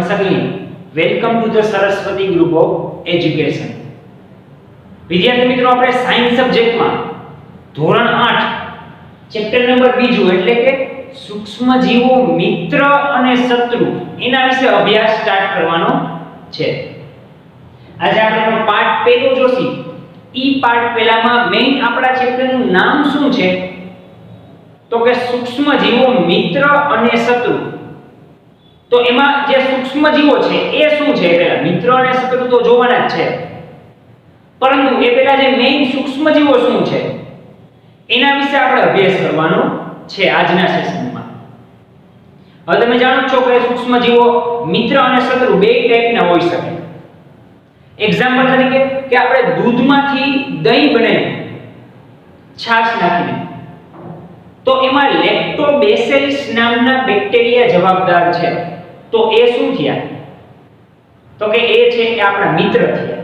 once again welcome to the Saraswati group of education. વિદ્યાર્થી મિત્રો, આપણે સાયન્સ સબ્જેક્ટમાં ધોરણ 8 ચેપ્ટર નંબર 2 એટલે કે સૂક્ષ્મજીવો મિત્ર અને શત્રુ એના વિશે અભ્યાસ સ્ટાર્ટ કરવાનો છે. આજે આપણે પાર્ટ પહેલો જોશી. ઈ પાર્ટ પહેલામાં મેઈન આપણા ચેપ્ટરનું નામ શું છે તો કે સૂક્ષ્મજીવો મિત્ર અને શત્રુ. તો એમાં જે સૂક્ષ્મજીવો છે એ શું છે? પહેલા મિત્ર અને શત્રુ તો જોવાના જ છે, પરંતુ એ પહેલા જે મેઈન સૂક્ષ્મજીવો શું છે એના વિશે આપણે અભ્યાસ કરવાનો છે આજના સેશનમાં. હવે તમે જાણો છો કે સૂક્ષ્મજીવો મિત્ર અને શત્રુ બે ટાઈપના હોઈ શકે. એક્ઝામ્પલ તરીકે કે આપણે દૂધમાંથી દહીં બનાવીએ છાશ નાખીને, તો એમાં લેક્ટોબેસિલસ નામના બેક્ટેરિયા જવાબદાર છે. તો એ શું થયા? તો કે એ છે કે આપણા મિત્ર થયા,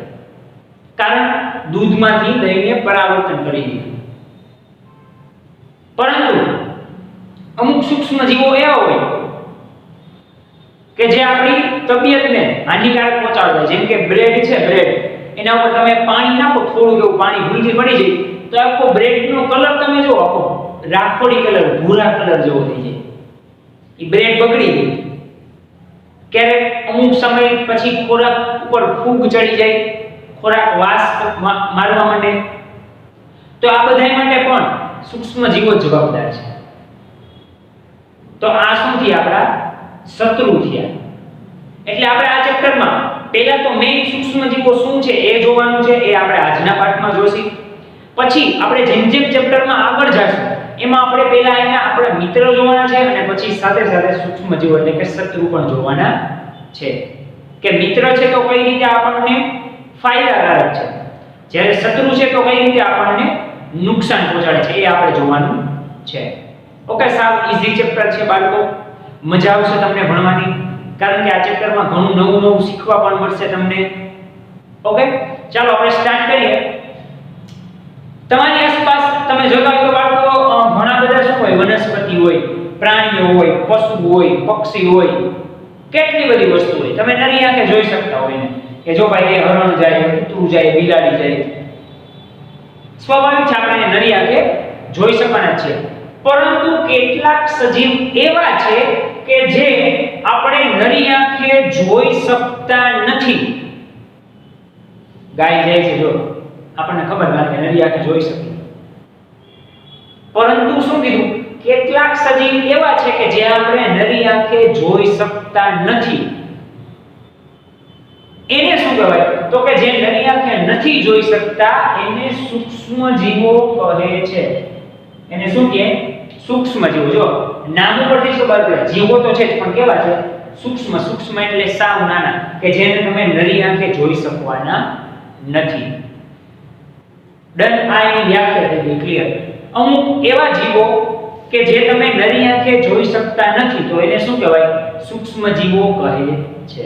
કારણ દૂધમાંથી દહીંને પરાવર્તન કરી દીધું. પરંતુ અમુક સૂક્ષ્મજીવો એવા હોય કે જે આપણી તબિયતને હાનિકારક પહોંચાડે. જેમ કે બ્રેડ છે, બ્રેડ એના ઉપર તમે પાણી નાખો, થોડું એવું પાણી ભૂલથી પડી જાય તો આખો બ્રેડનો કલર તમે જો આખો રાખોડી કલર, ભૂરા કલર જેવો થઈ જાય. એ બ્રેડ બગડી ગઈ. ક્યારેક અમુક સમય પછી ખોરાક ઉપર ફૂગ ચડી જાય, ખોરાક વાસ મારવા માંડે, તો આ બધા માટે પણ સૂક્ષ્મજીવો જવાબદાર છે. તો આ શું થયા? આપણા શત્રુ થયા. એટલે આપણે આ ચેપ્ટરમાં પહેલા તો મેઈન સૂક્ષ્મજીવો શું છે એ જોવાનું છે, એ આપણે આજના પાઠમાં જોઈશું. પછી આપણે જેમ જેમ ચેપ્ટરમાં આગળ જઈશું એમાં આપણે પહેલા અહીંયા આપણા મિત્ર જોવાના છે અને પછી સાથે સાથે સૂક્ષ્મજીવો એટલે કે શત્રુ પણ જોવાના છે. કે મિત્ર છે તો કઈ રીતે આપણને ફાયદાકારક છે, જ્યારે શત્રુ છે તો કઈ રીતે આપણને નુકસાન પહોંચાડે છે, એ આપણે જોવાનું છે. ઓકે, સાવ ઈઝી ચેપ્ટર છે બાળકો, મજા આવશે તમને ભણવાની, કારણ કે આ ચેપ્ટરમાં ઘણું નવું નવું શીખવા પણ મળશે તમને. ઓકે, ચાલો આપણે સ્ટાર્ટ કરીએ. તમારી આસપાસ તમે જોતા હોય તો બાળકો ઘણા બધા શું હોય, વનસ્પતિ હોય, પ્રાણીઓ હોય, પશુ હોય, પક્ષી હોય, કેટલી બધી વસ્તુ હોય. તમે નરી આંખે જોઈ શકતા હોય ને કે જો ભાઈ એ હરણ જાય, કૂતરું જાય, બિલાડી જાય. સ્વાભાવિક છે આપણે નરી આંખે જોઈ શકવાના છે. પરંતુ કેટલાક સજીવ એવા છે કે જે આપણે નરી આંખે જોઈ શકતા નથી. ગાય જાય છે, જો આપણને ખબર નથી કે નરી આંખે જોઈ શકીએ, પરંતુ શું કીધું? કેટલાક સજીવ એવા છે કે જે આપણે નરી આંખે જોઈ શકતા નથી. એને શું કહેવાય? તો કે જે નરી આંખે નથી જોઈ શકતા એને સૂક્ષ્મજીવો કહે છે. એને શું કહે? સૂક્ષ્મજીવો. જો નામ ઉપરથી શું ખબર પડે? જીવો તો છે જ, પણ કેવા છે? સૂક્ષ્મ. સૂક્ષ્મ એટલે સાવ નાના, કે જેને તમે નરી આંખે જોઈ શકવાના નથી. ડન. આ એની વ્યાખ્યા થઈ ગઈ, ક્લિયર. અમુક એવા જીવો કે જે તમે નરી આંખે જોઈ શકતા નથી, તો એને શું કહેવાય? સૂક્ષ્મજીવો કહે છે.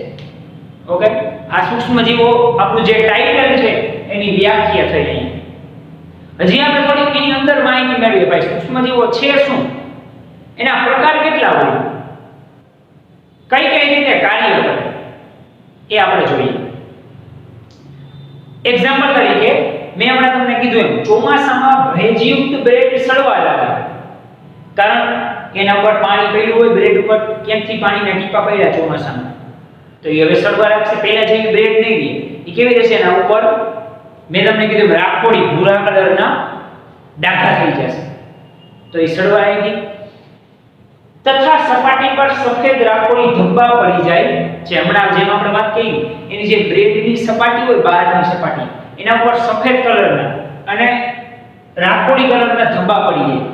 ઓકે, આ સૂક્ષ્મજીવો આપણું જે ટાઇટલ છે એની વ્યાખ્યા થઈ રહી. હજી આપણે થોડીક એની અંદર માહિતી મેળવીએ. ભાઈ સૂક્ષ્મજીવો છે શું, એના પ્રકાર કેટલા હોય, કઈ કઈ રીતે કાર્ય કરે, એ આપણે જોઈએ. એક્ઝામ્પલ તરીકે મેં હમણાં તમને કીધું એમ, ચોમાસામાં ભેજયુક્ત બ્રેડ સડવા લાગે, કારણ કે એના ઉપર પાણી પડ્યું હોય, બ્રેડ ઉપર ક્યાંકથી પાણીના ટીપા પડ્યા ચોમાસામાં, તો એ હવે સડવા લાગશે. પહેલા જેવી બ્રેડ નહીં રહે. એ કેવી રહેશે? એના ઉપર મેં તમને કીધું રાખોડી ભૂરા કલરના ડાઘા થઈ જશે, તો એ સડવા લાગી. તથા સપાટી પર સફેદ રાખોડી ધબ્બા પડી જાય છે. હમણાં જેમ આપણે વાત કરી, એની જે બ્રેડની સપાટી હોય, બહારની સપાટી, એના ઉપર સફેદ કલરના અને રાખોડી કલરના ધબ્બા પડી જાય.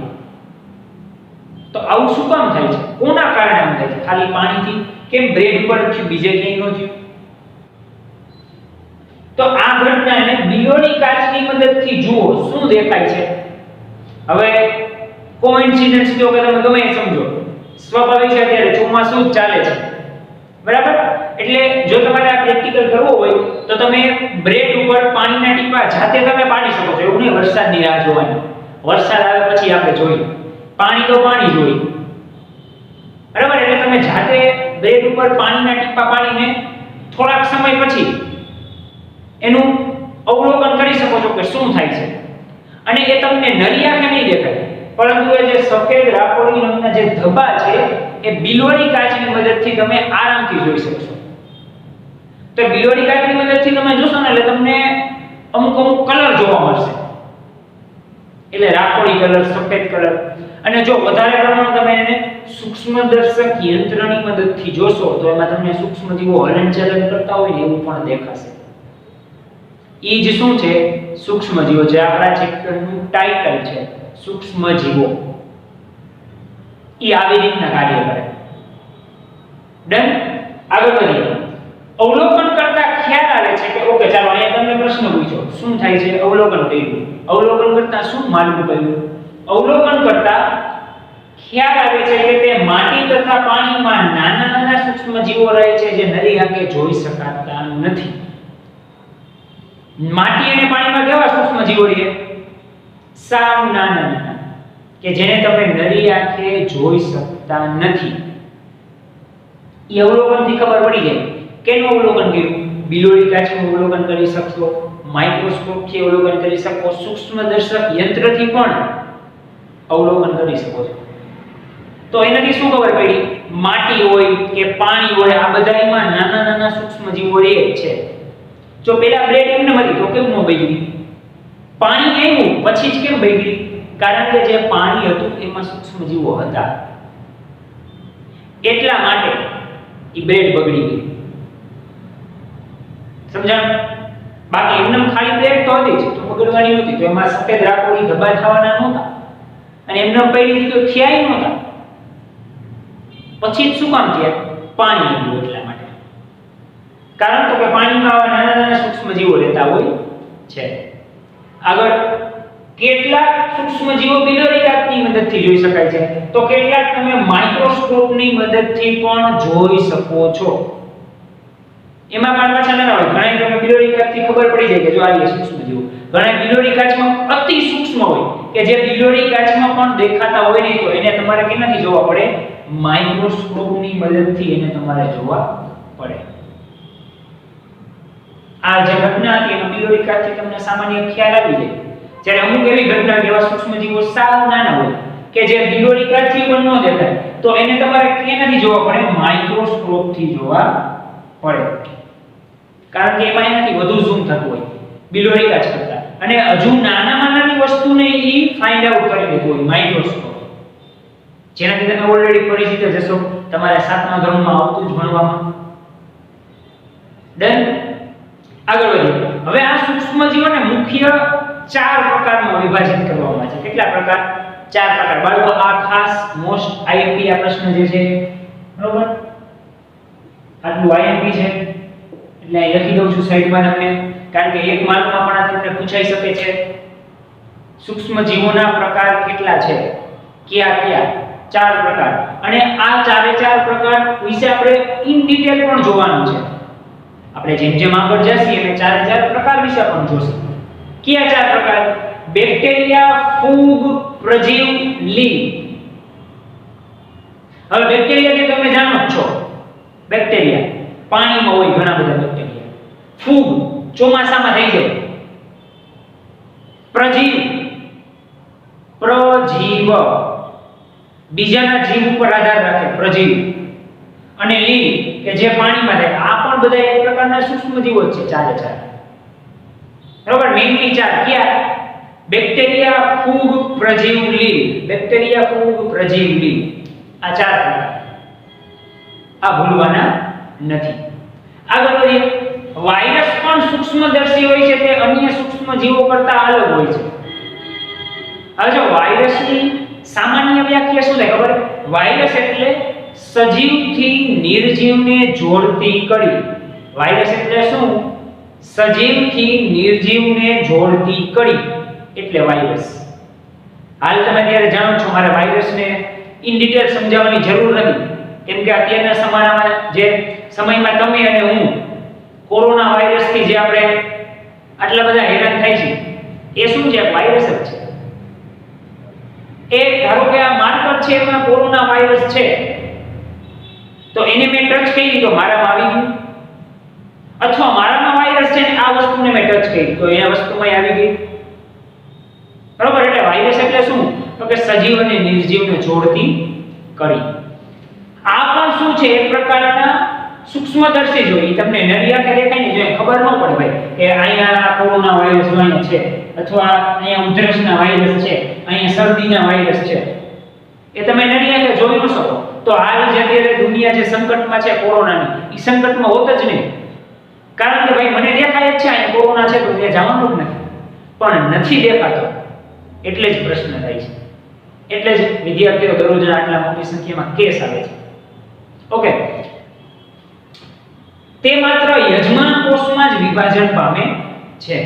તો આવું શું કામ થાય છે? કોના કારણે આમ થાય છે? ખાલી પાણીથી? કેમ બ્રેડ ઉપર થયું, બીજે ક્યાંય ન થયું? તો આ ઘટનાને બિલોની કાચની મદદથી જુઓ શું દેખાય છે. હવે કોઇન્સિડન્સ જો કે તમે ગમે એ સમજો, સ્વાભાવિક છે અત્યારે ચોમાસું જ ચાલે છે, બરાબર? એટલે જો તમારે આ પ્રેક્ટિકલ કરવો હોય તો તમે બ્રેડ ઉપર પાણીના ટીપા જાતે તમે પાડી શકો છો. એવું નહીં વરસાદની રાહ જોવાની, વરસાદ આવે પછી આપણે જોઈએ. પાણી તો પાણી જોઈએ, બરાબર? એટલે તમે જાતે બ્રેડ ઉપર પાણીના ટીપા પાડીને થોડાક સમય પછી એનું અવલોકન કરી શકો છો કે શું થાય છે, અને એ તમને નરી આંખે નહીં દેખાય, પરંતુ એ જે સફેદ રાખોડી રંગના જે ધબ્બા છે એ બિલોરી કાચની મદદથી તમે આરામથી જોઈ શકશો. તો બિલોરી કાચની મદદથી તમે જોશો ને એટલે તમને અમુક કલર જોવા મળશે, એટલે રાખોડી કલર, સફેદ કલર. અને જો વધારે પ્રમાણમાં તમે એને સૂક્ષ્મદર્શક યંત્રની મદદથી જોશો તો એમાં તમને સૂક્ષ્મજીવો હલનચલન કરતા હોય ને એવું પણ દેખાશે. ઈ જ શું છે? સૂક્ષ્મજીવો. જે આપણા ચેપ્ટરનું ટાઇટલ છે, સૂક્ષ્મજીવો. ઈ આવી રીતના કાર્ય કરે. ડન. આગળ વધીએ. અવલોકન કરતા ખ્યાલ આવે છે કે ઓકે ચાલો અહીંયા તમને પ્રશ્ન પૂછ્યો, શું થાય છે? અવલોકન કર્યું. અવલોકન કરતા શું માલૂમ પડ્યું? અવલોકન કરતા ખ્યાલ આવે છે કે તે માટી તથા પાણીમાં નાના નાના સૂક્ષ્મજીવો રહે છે જે નરી આંખે જોઈ શકાતા નથી. માટી અને પાણીમાં કેવા સૂક્ષ્મજીવો રહે? સાવ નાના નાના, કે જેને તમે નરી આંખે જોઈ શકતા નથી. એ અવલોકનથી ખબર પડી જાય. કેનું અવલોકન કર્યું? બિલોરી કાચનું અવલોકન કરી શકશો, માઇક્રોસ્કોપથી અવલોકન કરી શકો, સૂક્ષ્મદર્શક યંત્રથી પણ અવલોકન કરી શકો છો. તો એનાથી શું ખબર પડી? માટી હોય કે પાણી હોય, આ બધામાં નાના નાના સૂક્ષ્મજીવો રહે છે. જો પેલા બ્રેડ એમને મરી તો કેમ ન બગડી? પાણી આવ્યું પછી જ કેમ બગડી? કારણ કે જે પાણી હતું એમાં સૂક્ષ્મજીવો હતા, એટલા માટે એ બ્રેડ બગડી ગઈ. સમજાણ? બાકી એમને ખાલી બ્રેડ તો હતી જ, તો બગડવાની નહોતી. તો એમાં સફેદ રાખોડી ધબ્બા થવાના નહોતા, અને એમને પડી તો થયા નહોતા. પછી શું કામ થયા? પાણી આવ્યું એટલા માટે. કારણ તો કે પાણીમાં આવા નાના નાના સૂક્ષ્મજીવો રહેતા હોય છે. આગળ, કેટલાક સૂક્ષ્મજીવો બિલોરી કાચની મદદથી જોઈ શકાય છે, તો કેટલાક તમે માઇક્રોસ્કોપની મદદથી પણ જોઈ શકો છો. એમાં પણ પાછા નાના હોય. ઘણા તમે બિલોરી કાચથી ખબર પડી જાય કે જો આ સૂક્ષ્મજીવો. ઘણા બિલોરી કાચમાં અતિ સૂક્ષ્મ હોય કે જે બિલોરી કાચમાં પણ દેખાતા હોય નહીં, તો એને તમારે કેનાથી જોવા પડે? માઇક્રોસ્કોપની મદદથી એને તમારે જોવા પડે. આ જે ઘટના હતી એમાં બિલોરી કાચથી તમને સામાન્ય ખ્યાલ આવી જાય. જ્યારે અમુક એવી ઘટના જેવા સૂક્ષ્મજીવો સાવ નાના હોય કે જે બિલોરી કાચથી પણ ન દેખાય, તો એને તમારે કેનાથી જોવા પડે? માઇક્રોસ્કોપથી જોવા પડે. કારણ કે એમાં એનાથી વધુ ઝૂમ થતું હોય બિલોરી કાચ કરતા, અને હજુ નાનામાં નાની વસ્તુને ઈ ફાઇન્ડ આઉટ કરી લેતું હોય માઇક્રોસ્કોપ, જેનાથી તમે ઓલરેડી પરિચિત જશો, તમારે 7મા ધોરણમાં આવતું જ ભણવામાં. ડન. આગળ વધીએ. હવે આ સૂક્ષ્મજીવોને મુખ્ય 4 પ્રકારમાં વિભાજિત કરવામાં છે. કેટલા પ્રકાર? 4 પ્રકાર. બાળકો આ ખાસ મોસ્ટ આઈએમપી આ પ્રશ્ન જે છે, બરોબર, આટલું આઈએમપી છે એટલે લખી દઉં છું સાઈડમાં તમને, કારણ કે એક માર્કમાં પણ આ તમને પૂછાઈ શકે છે. સૂક્ષ્મજીવોના પ્રકાર કેટલા છે? કયા કયા? 4 પ્રકાર. અને આ 4 પ્રકાર વિશે આપણે ઇન ડિટેલ પણ જોવાનું છે. આપણે જેમ જેમ આગળ જઈએ એમ 4 પ્રકાર વિશે પણ જોશું. કયા 4 પ્રકાર? બેક્ટેરિયા, ફૂગ, પ્રજીવ, લીલ. હવે બેક્ટેરિયા જે તમે જાણો જ છો, બેક્ટેરિયા પાણીમાં હોય ઘણા બધા બેક્ટેરિયા. ફૂગ ચોમાસામાં થઈ જાય. પ્રજીવ બીજાના જીવ ઉપર આધાર રાખે પ્રજીવ. અને લીલ કે જે પાણીમાં રહે. આ પણ બધા એક પ્રકારના સૂક્ષ્મજીવો જ છે. 4 બરોબર. મેઇનલી 4 કયા? બેક્ટેરિયા, ફૂગ, પ્રજીવ, લીલ. બેક્ટેરિયા, ફૂગ, પ્રજીવ, લીલ. આ 4 પ્રકાર. આ ભૂલવાના નથી. આગળ વધીએ. વાયરસ પણ સૂક્ષ્મદર્શી હોય છે, તે અન્ય સૂક્ષ્મજીવો કરતા અલગ હોય છે. હવે જો વાયરસની સામાન્ય વ્યાખ્યા શું થાય ખબર? વાયરસ એટલે સજીવથી નિર્જીવને જોડતી કડી. વાયરસ એટલે શું? સજીવથી નિર્જીવને જોડતી કડી એટલે વાયરસ. હાલ તમે ત્યારે જાણો છો, મારે વાયરસને ઇન ડિટેલ સમજાવવાની જરૂર નથી, કેમ કે અત્યારના સમયમાં તમે અને હું કોરોના વાયરસથી જે આપણે આટલા બધા હેરાન થાય છે, એ શું છે? વાયરસ જ છે. એ ધારો કે આ માર્કર છે, એમાં કોરોના વાયરસ છે, તો એને મેં ટચ કરી તો મારામાં આવી ગયું, અથવા મારામાં વાયરસ છે ને આ વસ્તુને મેં ટચ કરી તો એ વસ્તુમાં આવી ગઈ. બરોબર? એટલે વાયરસ એટલે શું? તો કે સજીવ અને નિર્જીવને જોડતી કડી. આ પણ શું છે? એક પ્રકારના સૂક્ષ્મદર્શી જોઈએ. તમને નરી આંખે દેખાય ને, જો ખબર ન પડે ભાઈ કે અહીંયા કોરોના વાયરસ અહીંયા છે, અથવા અહીંયા ઉધરસના વાયરસ છે, અહીંયા શરદીના વાયરસ છે, એ તમે નરી આંખે જોઈ ન શકો. તો આ જે અત્યારે દુનિયા જે સંકટમાં છે કોરોનાની, એ સંકટમાં હોત જ નહીં. કારણ કે ભાઈ મને દેખાય જ છે અહીંયા કોરોના છે તો ત્યાં જવાનું જ નથી, પણ નથી દેખાતો એટલે જ પ્રશ્ન થાય છે. એટલે જ વિદ્યાર્થીઓ દરરોજ આટલા મોટી સંખ્યામાં કેસ આવે છે. ઓકે, તે માત્ર યજમાન કોષમાં જ વિભાજન પામે છે.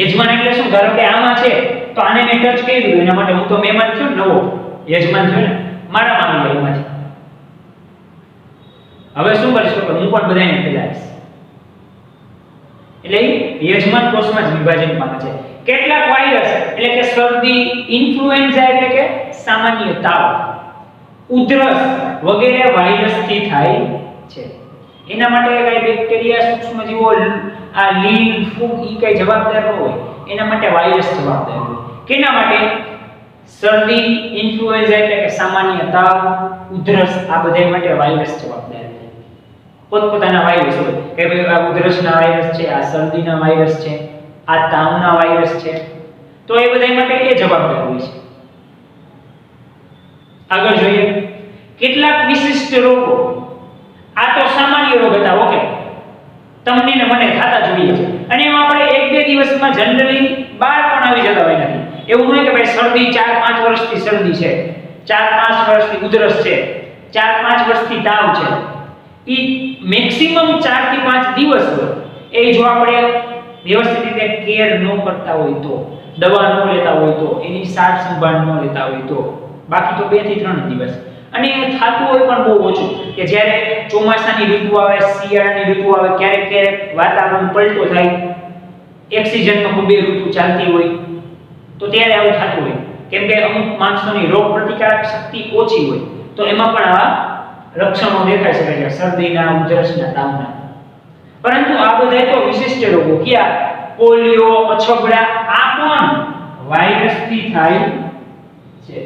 યજમાન એટલે શું? ધારો કે આમાં છે તો આને મેં ટચ કર્યું, એના માટે હું તો મહેમાન છું, નવો યજમાન છું ને, મારા મામી એમાંથી. હવે શું કરીશું કે હું પણ બધાને ફેલાવીશ. એટલે યજમાન કોષમાં જ વિભાજન પામે છે. કેટલાક વાયરસ એટલે કે શરદી, ઇન્ફ્લુએન્ઝા એટલે કે સામાન્ય તાવ, ઉધરસ વગેરે વાયરસથી થાય છે. એના માટે કઈ બેક્ટેરિયા, સૂક્ષ્મજીવો, આ લીલ, ફૂગ ઈ કઈ જવાબદાર ન હોય. એના માટે વાયરસ જવાબદાર હોય. કેના માટે? શરદી, ઇન્ફ્લુએન્ઝા એટલે કે સામાન્ય તાવ, ઉધરસ આ બધા માટે વાયરસ જવાબદાર છે. પોતપોતાના વાયરસ હોય કે ભાઈ આ ઉધરસના વાયરસ છે, આ શરદીના વાયરસ છે, આ તાવના વાયરસ છે, તો એ બધા માટે એ જવાબદાર હોય છે. આગળ જોઈએ કેટલાક વિશિષ્ટ રોગો. આ તો સામાન્ય રોગ હતા. ઓકે, તમને ને મને થતા જોઈએ છે, અને એમાં આપણે એક બે દિવસમાં જનરલી બહાર પણ આવી જતા હોય નથી. એવું નહીં કે ભાઈ શરદી 4-5 વર્ષથી શરદી છે, 4-5 વર્ષથી ઉધરસ છે, 4-5 વર્ષથી તાવ છે. ઈ મેક્સિમમ 4 થી 5 દિવસ હોય. એ જો આપણે વ્યવસ્થિત રીતે કેર ન કરતા હોય તો, દવા ન લેતા હોય તો, એની સાર સંભાળ ન લેતા હોય તો, બાકી તો 2 થી 3 દિવસ. અને એ થતું હોય પણ બહુ ઓછું કે જ્યારે ચોમાસાની ઋતુ આવે, શિયાળાની ઋતુ આવે, ક્યારેક ક્યારેક વાતાવરણ પલટો થાય, એક સિઝનમાં ખૂબ બે ઋતુ ચાલતી હોય તો ત્યારે આવું થતું હોય. કેમ કે અમુક માણસોની રોગ પ્રતિકારક શક્તિ ઓછી હોય તો એમાં પણ આવા લક્ષણો દેખાઈ શકે છે, શરદીના, ઉધરસના, તાવના. પરંતુ આ બધા તો વિશિષ્ટ રોગો. ક્યાં? પોલિયો, અછબડા આ પણ વાયરસથી થાય છે.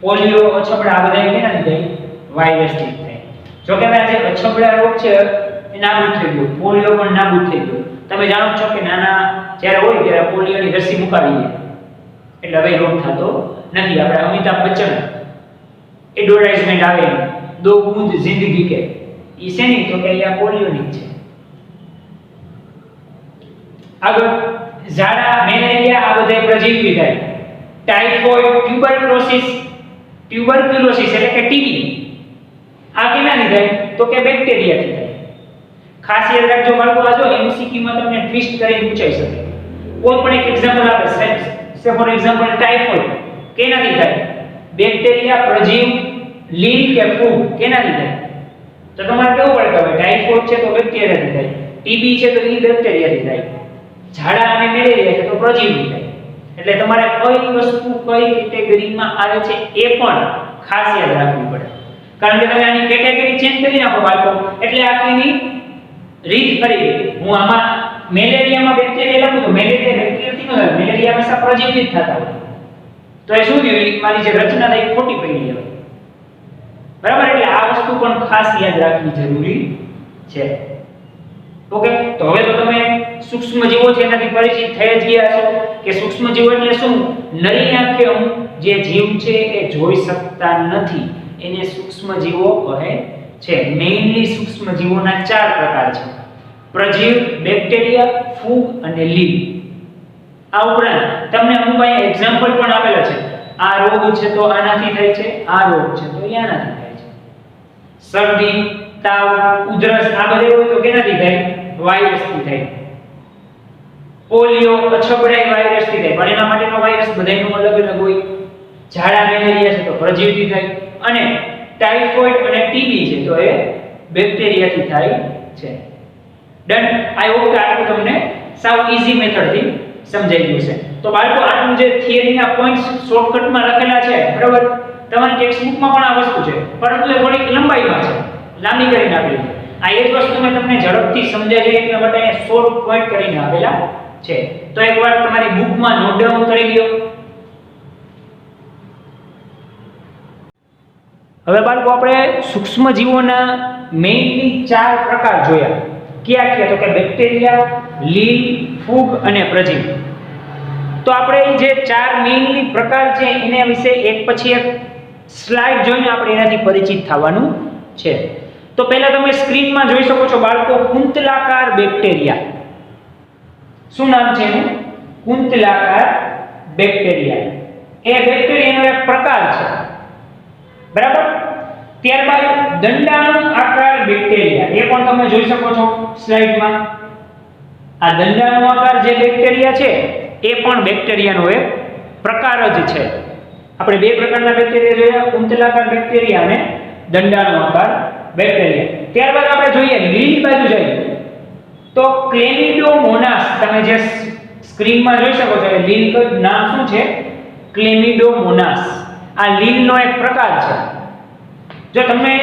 પોલિયો, અછબડા આ બધા કેના થાય? વાયરસથી થાય. જો કે આજે અછબડા રોગ છે એ નાબૂદ થઈ ગયો, પોલિયો પણ નાબૂદ થઈ ગયો. તમે જાણો છો કે નાના જ્યારે હોય ત્યારે પોલિયોની રસી મુકાવી દે એટલે હવે રોગ થતો નથી. આપણે અમિતાભ બચ્ચન એડવર્ટાઇઝમેન્ટ આવે, 2 બૂંદ જિંદગી કે, ઈ શેની? તો કે આ પોલિયોની છે. આગળ ઝાડા, મેલેરિયા આ બધા પ્રજીવી થાય. ટાઇફોઇડ, ટ્યુબરક્યુલોસિસ એટલે કે ટીબી આ કેનાથી થાય? તો કે બેક્ટેરિયાથી થાય. ખાસ યાદ રાખજો બાળકો, આ જો MCQ માં તમને ટ્વિસ્ટ કરીને પૂછાઈ શકે. કોઈ પણ એક એક્ઝામ્પલ આપે, સે ફોર એક્ઝામ્પલ ટાઇફોઇડ કેનાથી થાય? બેક્ટેરિયા, પ્રજીવ, લીલ કે ફૂગ કેનાથી થાય? તો તમારે કેવું પડે કે ટાઇફોઇડ છે તો બેક્ટેરિયાથી થાય, ટીબી છે તો ઈ બેક્ટેરિયાથી થાય, ઝાડા અને મેલેરિયા છે તો પ્રજીવથી થાય. એટલે તમારે કઈ વસ્તુ કઈ કેટેગરીમાં આવે છે એ પણ ખાસ યાદ રાખવું પડે. કારણ કે તમે આની કેટેગરી ચેન્જ કરી નાખો બાળકો એટલે આખીની રીત ફરી ગઈ. હું આમાં મેલેરિયામાં બેક્ટેરિયા લખું તો મેલેરિયા બેક્ટેરિયાથી ન થાય, મેલેરિયા હંમેશા પ્રજીવથી જ થતા હોય. તો એ શું થયું? મારી જે રચના થઈ ખોટી પડી હવે. બરાબર? એટલે આ વસ્તુ પણ ખાસ યાદ રાખવી જરૂરી છે. ઓકે, તો હવે તો તમે સૂક્ષ્મજીવો છે એનાથી પરિચિત થઈ જ ગયા છો કે સૂક્ષ્મજીવો એટલે શું? નરી આંખે અમુક જે જીવ છે એ જોઈ શકતા નથી એને સૂક્ષ્મજીવો કહે છે. મેઇનલી સૂક્ષ્મજીવોના 4 પ્રકાર છે: પ્રજીવ, બેક્ટેરિયા, ફૂગ અને લીલ. આ ઉપરાંત તમને અમુક અહીંયા એક્ઝામ્પલ પણ આપેલા છે. આ રોગ છે તો આનાથી થાય છે, આ રોગ છે તો આનાથી થાય છે. શરદી, તાવ, ઉધરસ આ બધે હોય તો કેનાથી થાય? વાયરસથી થાય. પોલિયો, અછબડા વાયરસથી થાય, પણ એના માટેનો વાયરસ બધાયનો અલગ અલગ હોય. ઝાડા, મેલેરિયા છે તો પ્રજીવથી થાય, અને ટાઇફોઇડ અને ટીબી છે તો એ બેક્ટેરિયાથી થાય છે. ડન. આઈ હોપ કે આટલું તમને સાવ ઈઝી મેથડથી સમજાઈ ગયું છે. તો બાળકો આટલું જે થિયરીના પોઈન્ટ્સ શોર્ટકટમાં લખેલા છે, બરાબર, તમારી ટેક્સ્ટબુકમાં પણ આ વસ્તુ છે, પરંતુ એ થોડીક લંબાઈમાં છે, લાંબી કરીને આપેલી છે. આ એ જ વસ્તુ મેં તમને ઝડપથી સમજાઈ જાય એટલા માટે શોર્ટ પોઈન્ટ કરીને આપેલા છે. તો એકવાર તમારી બુકમાં નોટ ડાઉન કરી લ્યો. હવે બાળકો આપણે સૂક્ષ્મ જીવોના મેઇનલી 4 પ્રકાર જોયા. કયા તો કે બેક્ટેરિયા, લીલ, ફૂગ અને પ્રજીવ. તો આપણે જે 4 મેઇનલી પ્રકાર છે એના વિશે એક પછી એક સ્લાઇડ જોઈને આપણે એનાથી પરિચિત થવાનું છે. તો પહેલા તમે સ્ક્રીનમાં જોઈ શકો છો બાળકો, કુંતલાકાર બેક્ટેરિયા. શું નામ છે એનું? કુંતલાકાર બેક્ટેરિયા. એ બેક્ટેરિયાનો એક પ્રકાર છે, બરાબર. ત્યારબાદ દંડાણુ આકાર બેક્ટેરિયા, એ પણ તમે જોઈ શકો છો સ્લાઇડમાં. આ દંડાણુ આકાર જે બેક્ટેરિયા છે એ પણ બેક્ટેરિયાનો એક પ્રકાર જ છે. આપણે 2 પ્રકારના બેક્ટેરિયા જોયા, કુંતલાકાર બેક્ટેરિયા અને દંડાણુ આકાર બેક્ટેરિયા. ત્યારબાદ આપણે જોઈએ લીલ બાજુ જઈએ તો ક્લેમિડોમોનાસ. તમે જે સ્ક્રીનમાં જોઈ શકો છો લીલ નું નામ શું છે? ક્લેમિડોમોનાસ. આ લીલનો એક પ્રકાર છે. જો તમને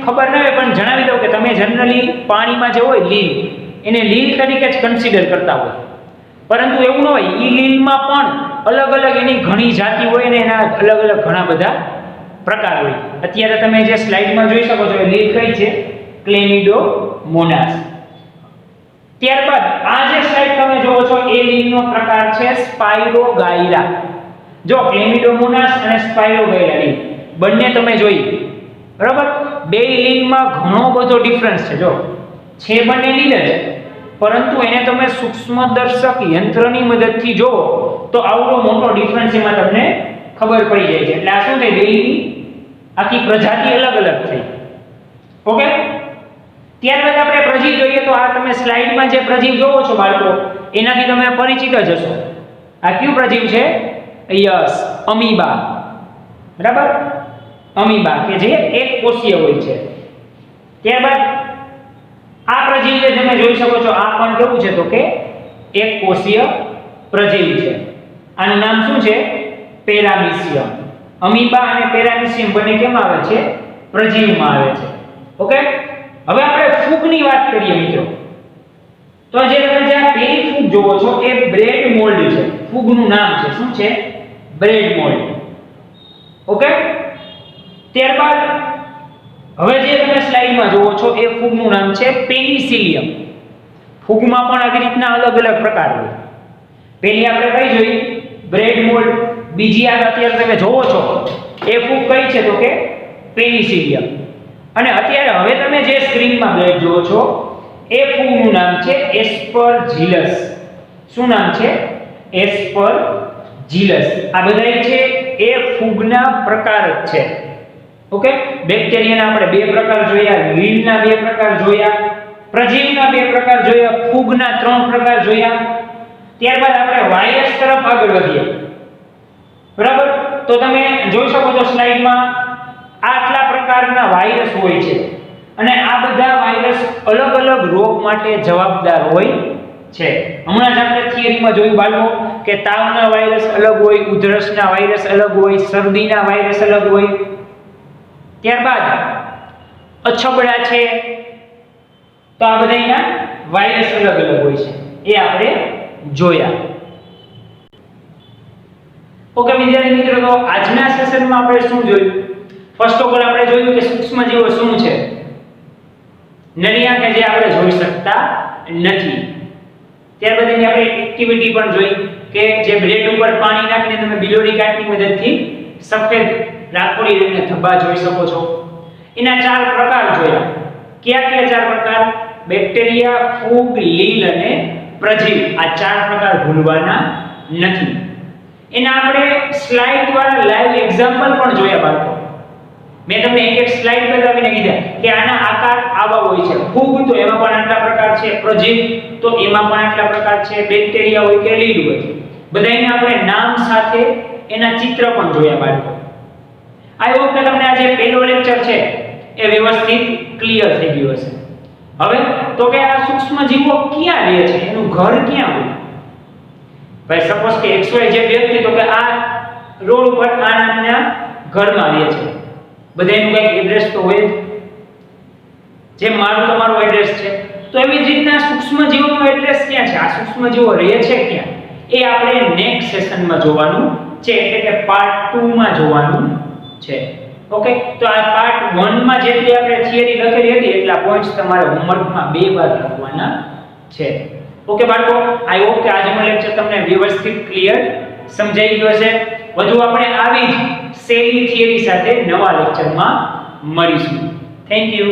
ખબર ન હોય પણ જણાવી દઉં કે તમે જનરલી પાણીમાં જે હોય લીલ, એને લીલ તરીકે જ કન્સિડર કરતા હોય, પરંતુ એવું ન હોય. ઈ લીલમાં પણ અલગ અલગ એની ઘણી જાતિ હોય ને એના અલગ અલગ ઘણા બધા પ્રકાર હોય. અત્યારે તમે જે સ્લાઇડમાં જોઈ શકો છો એ લીલ કઈ છે? ક્લેમિડોમોનાસ. ત્યારબાદ આ જે સ્લાઇડ તમે જોવો છો એ લીલનો પ્રકાર છે સ્પાઇરોગાયરા. જો ક્લેમિડોમોનાસ અને સ્પાઇરોગાયરા લીલ બંને તમે જોઈ, બરાબર. બે લીલમાં ઘણો બધો ડિફરન્સ છે. જો છે બંને લીલ જ, પરંતુ એને તમે સૂક્ષ્મદર્શક યંત્રની મદદથી જોવો તો આવડો મોટો ડિફરન્સ એમાં તમને ખબર પડી જાય છે. એટલે આ શું થાય? બેની આખી પ્રજાતિ અલગ અલગ થઈ. ઓકે. ત્યારબાદ આપણે પ્રજીવ જોઈએ તો આ તમે સ્લાઇડમાં જે પ્રજીવ જોવો છો બાળકો, એનાથી તમે પરિચિત જ હશો. આ કયું પ્રજીવ છે? Yes, amoeba. બરાબર, અમીબા કે જે એક કોષીય હોય છે. ત્યારબાદ આ પ્રજીવ જે તમે જોઈ શકો છો આ પણ કેવું છે? તો કે એક કોષીય પ્રજીવ છે. આનું નામ શું છે? પેરામીશિયમ. અમીબા અને પેરામીશિયમ બંને કેમ આવે છે? પ્રજીવમાં આવે છે. ઓકે. હવે આપણે ફૂગની વાત કરીએ મિત્રો. તો જે તમે જે આ પેલી ફૂગ જોવો છો એ બ્રેડ મોલ્ડ છે. ફૂગનું નામ છે શું છે? Bread mould. ઓકે. ત્યારબાદ હવે જે તમે સ્લાઇડમાં જોવો છો એ ફૂગનું નામ છે પેનિસિલિયમ. ફૂગમાં પણ આવી રીતના અલગ અલગ પ્રકાર હોય. પહેલી આપણે કઈ જોઈ? Bread mould. બીજી આ અત્યારે તમે જોવો છો એ ફૂગ કઈ છે? તો કે પેનિસિલિયમ. અને અત્યારે હવે તમે જે સ્ક્રીનમાં બ્રેડ જોવો છો એ ફૂગનું નામ છે એસ્પરજીલસ. શું નામ છે? એસ્પરજીલસ. આ બધાય છે એ ફૂગના પ્રકાર જ છે. ઓકે. બેક્ટેરિયાના આપણે 2 પ્રકાર જોયા, લીલના 2 પ્રકાર જોયા, પ્રજીવના 2 પ્રકાર જોયા, ફૂગના 3 પ્રકાર જોયા. ત્યારબાદ આપણે વાયરસ તરફ આગળ વધીએ. બરાબર. તો તમે જોઈ શકો છો સ્લાઇડમાં આટલા પ્રકારના વાયરસ હોય છે અને આ બધા વાયરસ અલગ અલગ રોગ માટે જવાબદાર હોય છે. હમણાં જ આપણે થિયરીમાં જોયું બાળકો કે તાવના વાયરસ અલગ હોય, ઉધરસના વાયરસ અલગ હોય, શરદીના વાયરસ અલગ હોય. ત્યારબાદ અછબડા છે, તો આ બધાના વાયરસ અલગ અલગ હોય છે, એ આપણે જોયા. ઓકે વિદ્યાર્થી મિત્રો, તો આજના સેશનમાં આપણે શું જોયું? ફર્સ્ટ ઓફ ઓલ આપણે જોયું કે સૂક્ષ્મજીવો શું છે, નરી આંખે જે આપણે જોઈ શકતા નથી. ત્યારબાદ એની આપણે એક્ટિવિટી પણ જોઈ કે જે બ્રેડ ઉપર પાણી નાખીને તમે બિલોરી કાટની મદદથી સફેદ રાખોડી રંગના ધબ્બા જોઈ શકો છો. એના 4 પ્રકાર જોયા. કયા કયા 4 પ્રકાર? બેક્ટેરિયા, ફૂગ, લીલ અને પ્રજીવ. આ 4 પ્રકાર ભૂલવાના નથી. એના આપણે સ્લાઇડ દ્વારા લાઈવ એક્ઝામ્પલ પણ જોયા બાળકો. મેં તમને એક સ્લાઇડ બતાવીને કીધા કે આના આકાર આવા હોય છે. ફૂગ તો એમાં પણ આટલા પ્રકાર છે, પ્રજીવ તો એમાં પણ આટલા પ્રકાર છે, બેક્ટેરિયા હોય કે લીલ હોય, બધાયને આપણે નામ સાથે એના ચિત્ર પણ જોયા બાળકો. આઈ હોપ કે તમને આ જે પહેલો લેક્ચર છે એ વ્યવસ્થિત ક્લિયર થઈ ગયો હશે. હવે તો કે આ સૂક્ષ્મ જીવો ક્યાં રહે છે, એનું ઘર ક્યાં હોય? ભાઈ સપોઝ કે XYZ વ્યક્તિ તો કે આ રોડ ઉપર આ નામના ઘરમાં રહે છે, બધાનું કંઈક એડ્રેસ તો હોય જ, જેમ મારું તમારું એડ્રેસ છે. તો એવી જ રીતના સૂક્ષ્મજીવોનું એડ્રેસ ક્યાં છે, આ સૂક્ષ્મજીવો રહે છે ક્યાં, એ આપણે નેક્સ્ટ સેશનમાં જોવાનું છે, એટલે કે પાર્ટ 2 માં જોવાનું છે. ઓકે, તો આ પાર્ટ 1 માં જેટલી આપણે થિયરી લખેલી હતી એટલા પોઈન્ટ્સ તમારે હોમવર્કમાં 2 વાર લખવાના છે. ઓકે બાળકો, આઈ હોપ કે આજનો લેક્ચર તમને વ્યવસ્થિત ક્લિયર સમજાઈ ગયો છે. વધુ આપણે આવી જ સેલી થિયરી સાથે નવા લેક્ચરમાં મળીશું. Thank you.